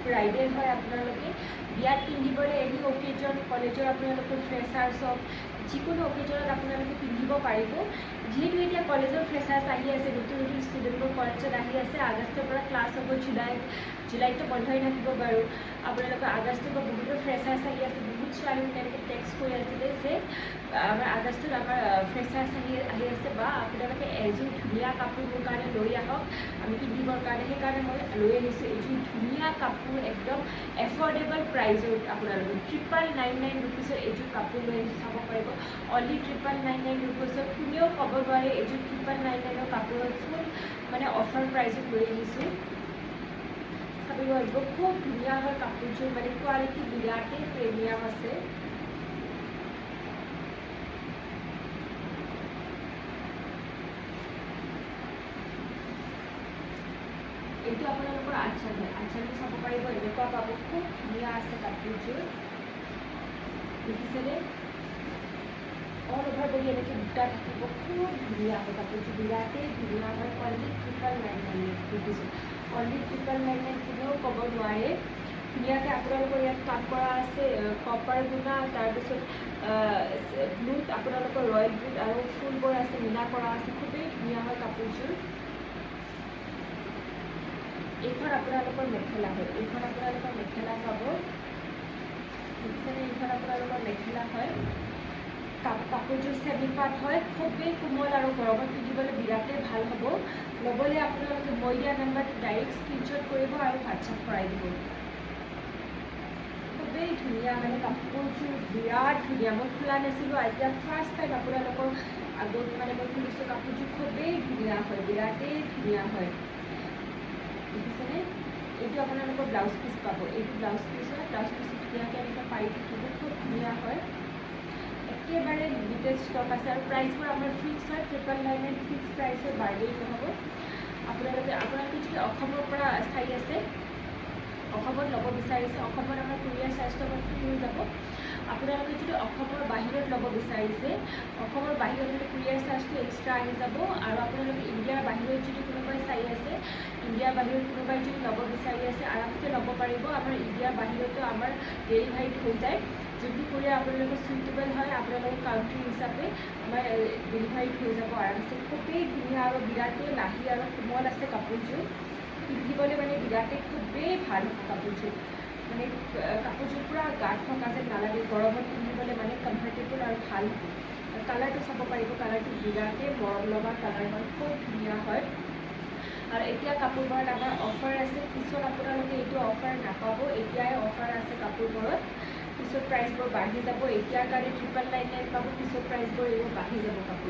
bridal হয় আপোনালোকে বিয়াত পিন্ধিবলৈ এনি অকেজন কলেজৰ আপোনালোকে ফ্ৰেছাৰ্ছ হওক যিকোনো অকেজনত আপোনালোকে পিন্ধিব পাৰিব যিহেতু এতিয়া কলেজৰ ফ্ৰেছাৰ্ছ আহি আছে নতুন নতুন ষ্টুডেণ্টবোৰ কলেজত আহি আছে আগষ্টৰ পৰা ক্লাছ হ'ব জুলাইততো বন্ধই থাকিব বাৰু আপোনালোকৰ আগষ্টৰ পৰা বহুতো ফ্ৰেছাৰ্ছ আহি আছে বহুত ছোৱালীও তেনেকৈ টেক্সট কৰি আছিলে যে আমাৰ আগষ্টত আমাৰ ফ্ৰেছাৰ্ছ আহি আছে বা আপোনালোকে এযোৰ ধুনীয়া কাপোৰ মোৰ কাৰণে লৈ আহক আমি পিন্ধিবৰ কাৰণে সেইকাৰণে মই লৈ আহিছোঁ এযোৰ ধুনীয়া কাপোৰ একদম এফৰ্ডেবল প্ৰাইজত আপোনালোকে 999 ৰুপিজৰ এযোৰ কাপোৰ লৈ আহিছোঁ চাব পাৰিব অনলি 999 ৰুপিজত কোনেও ক'ব নোৱাৰে এযোৰ 999 কাপোৰ ফুল মানে অফাৰ প্ৰাইজত লৈ আহিছোঁ চাব পাৰিব খুব ধুনীয়া হয় কাপোৰযোৰ মানে কোৱালিটি বিৰাটেই প্ৰিমিয়াম আছে এইটো আপোনালোকৰ আঁচল হয় আঁচলটো চাব পাৰিব এনেকুৱা পাব খুব ধুনীয়া আছে কাপোৰযোৰ দেখিছেনে অল অভাৰ বডি এনেকৈ বুটা থাকিব খুব ধুনীয়া হয় কাপোৰযোৰ বিৰাটেই ধুনীয়া হয় অনলি 999 দেখিছোঁ অনলি 999 কোনেও ক'ব নোৱাৰে ধুনীয়াকৈ আপোনালোকৰ ইয়াত কাম কৰা আছে কপাৰ গুণা তাৰপিছত ব্লুত আপোনালোকৰ ৰয়েল ব্লুত আৰু ফুলবোৰ আছে মীনা কৰা আছে খুবেই ধুনীয়া হয় কাপোৰযোৰ এইখন আপোনালোকৰ মেখেলা হয় এইখন আপোনালোকৰ মেখেলা পাব দেখিছেনে এইখন আপোনালোকৰ মেখেলা হয় কাপোৰযোৰ চেমি পাট হয় খুবেই কোমল আৰু গৰমত পিন্ধিবলৈ বিৰাটেই ভাল হ'ব ল'বলৈ আপোনালোকে মই দিয়া নাম্বাৰটো ডাইৰেক্ট স্ক্ৰীনশ্বট কৰিব আৰু হোৱাটছআপ কৰাই দিব খুবেই ধুনীয়া মানে কাপোৰযোৰ বিৰাট ধুনীয়া মই খোলা নাছিলোঁ এতিয়া ফাৰ্ষ্ট টাইম আপোনালোকৰ আগত মানে মই খুলিছোঁ কাপোৰযোৰ খুবেই ধুনীয়া হয় বিৰাটেই ধুনীয়া হয় দেখিছেনে এইটো আপোনালোকৰ ব্লাউজ পিচ পাব এইটো ব্লাউজ পিচ হয় ব্লাউজ পিচ ধুনীয়াকৈ এনেকৈ পাৰি থাকিব খুব ধুনীয়া হয় একেবাৰে লিমিটেড ষ্টক আছে আৰু প্ৰাইচবোৰ আমাৰ ফিক্স হয় 999 ফিক্স প্ৰাইচৰ বাৰ্গেইন নহ'ব আপোনালোকে যদি অসমৰ পৰা চাই আছে অসমত ল'ব বিচাৰিছে অসমত আমাৰ কুৰিয়াৰ চাৰ্জটো আমাৰ ফ্ৰী হৈ যাব আপোনালোকে যদি অসমৰ বাহিৰত ল'ব বিচাৰিছে অসমৰ বাহিৰত যদি কুৰিয়াৰ চাৰ্জটো এক্সট্ৰা আহি যাব আৰু আপোনালোকে ইণ্ডিয়াৰ বাহিৰত যদি কোনোবাই চাই আছে ইণ্ডিয়াৰ বাহিৰত কোনোবাই যদি ল'ব বিচাৰি আছে আৰামছে ল'ব পাৰিব আমাৰ ইণ্ডিয়াৰ বাহিৰতো আমাৰ ডেলিভাৰীত হৈ যায় যোনটো কুৰিয়াৰ আপোনালোকৰ চুইটেবল হয় আপোনালোকৰ কাউণ্ট্ৰি হিচাপে আমাৰ ডেলিভাৰীত হৈ যাব আৰামছে খুবেই ধুনীয়া আৰু বিৰাটেই লাহি আৰু কোমল আছে কাপোৰযোৰ পিন্ধিবলৈ মানে বিৰাটেই খুবেই ভাল কাপোৰযোৰ মানে কাপোৰযোৰ পূৰা গাত থকা যেন নালাগে গৰমত পিন্ধিবলৈ মানে কমফৰ্টেবল আৰু ভাল হ'ব কালাৰটো চাব পাৰিব কালাৰটো বিৰাটেই মৰম লগা কালাৰ হয় খুব ধুনীয়া হয় আৰু এতিয়া কাপোৰবোৰত আমাৰ অফাৰ আছে পিছত আপোনালোকে এইটো অফাৰ নাপাব এতিয়াই অফাৰ আছে কাপোৰবোৰত পিছত প্ৰাইচবোৰ বাঢ়ি যাব এতিয়াৰ কাৰণে 999 পাব পিছত প্ৰাইচবোৰ এইবোৰ বাঢ়ি যাব কাপোৰ